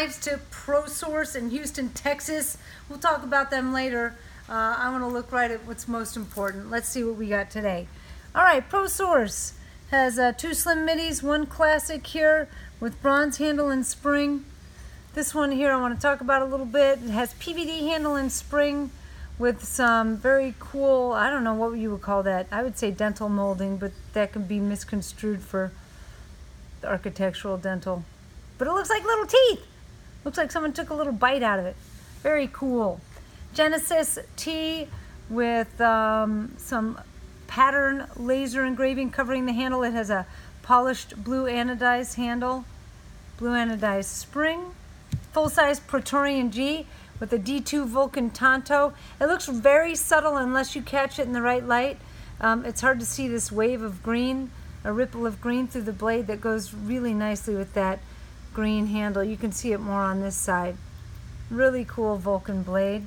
To Prosource in Houston, Texas. We'll talk about them later. I want to look right at what's most important. Let's see what we got today. All right, Prosource has 2 slim midis, 1 classic here with bronze handle and spring. This one here I want to talk about a little bit. It has PVD handle and spring with some very cool, I don't know what you would call that. I would say dental molding, but that can be misconstrued for the architectural dental. But it looks like little teeth. Looks like someone took a little bite out of it. Very cool. Genesis T with some pattern laser engraving covering the handle. It has a polished blue anodized handle, blue anodized spring. Full-size Praetorian G with a D2 Vulcan Tanto. It looks very subtle unless you catch it in the right light. It's hard to see this wave of green, a ripple of green through the blade that goes really nicely with that green handle. You can see it more on this side. Really cool Vulcan blade.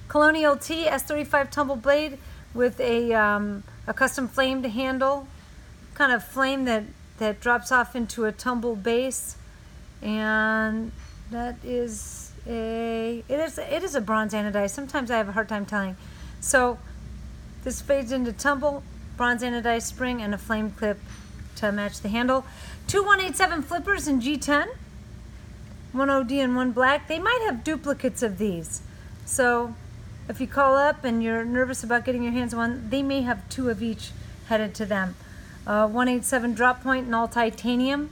Colonial T S35 tumble blade with a custom flamed handle, kind of flame that drops off into a tumble base, and that is it is a bronze anodized. Sometimes I have a hard time telling. So this fades into tumble, bronze anodized spring, and a flame clip to match the handle. 2 187 flippers in G10, 1 OD and 1 black. They might have duplicates of these. So if you call up and you're nervous about getting your hands on one, they may have 2 of each headed to them. 187 drop point in all titanium,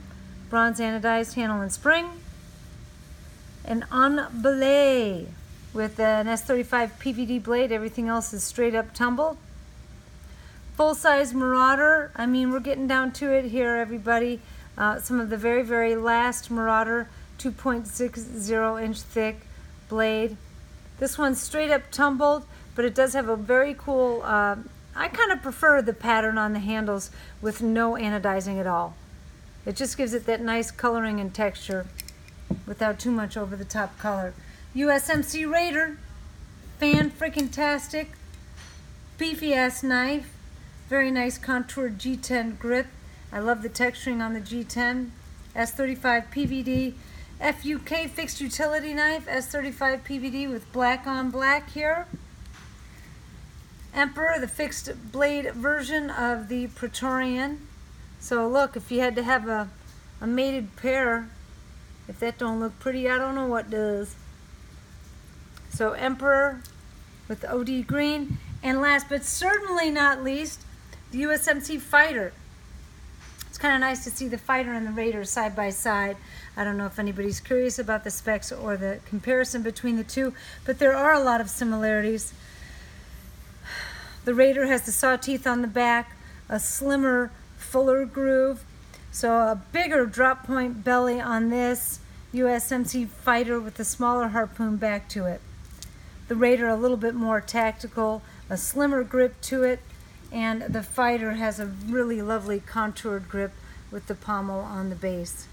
bronze anodized handle and spring. And on Belay with an S35 PVD blade. Everything else is straight up tumbled. Full-size Marauder. I mean, we're getting down to it here, everybody. Some of the very, very last Marauder 2.60 inch thick blade. This one's straight up tumbled, but it does have a very cool, I kind of prefer the pattern on the handles with no anodizing at all. It just gives it that nice coloring and texture without too much over the top color. USMC Raider, fan-freaking-tastic, beefy ass knife. Very nice contoured G10 grip. I love the texturing on the G10. S35 PVD. FUK fixed utility knife. S35 PVD with black on black here. Emperor, the fixed blade version of the Praetorian. So look, if you had to have a mated pair, if that don't look pretty, I don't know what does. So Emperor with the OD green. And last but certainly not least, the USMC Fighter. It's kind of nice to see the Fighter and the Raider side by side. I don't know if anybody's curious about the specs or the comparison between the two, but there are a lot of similarities. The Raider has the saw teeth on the back, a slimmer, fuller groove, so a bigger drop point belly on this USMC Fighter with a smaller harpoon back to it. The Raider a little bit more tactical, a slimmer grip to it, and the Fighter has a really lovely contoured grip with the pommel on the base.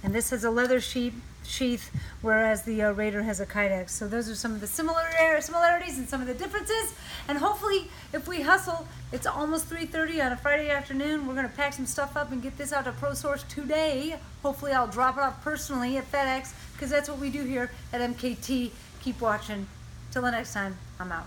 And this has a leather sheath, whereas the Raider has a kydex. So those are some of the similarities and some of the differences. And hopefully, if we hustle, it's almost 3:30 on a Friday afternoon. We're going to pack some stuff up and get this out to Prosource today. Hopefully, I'll drop it off personally at FedEx, because that's what we do here at MKT. Keep watching. Till the next time, I'm out.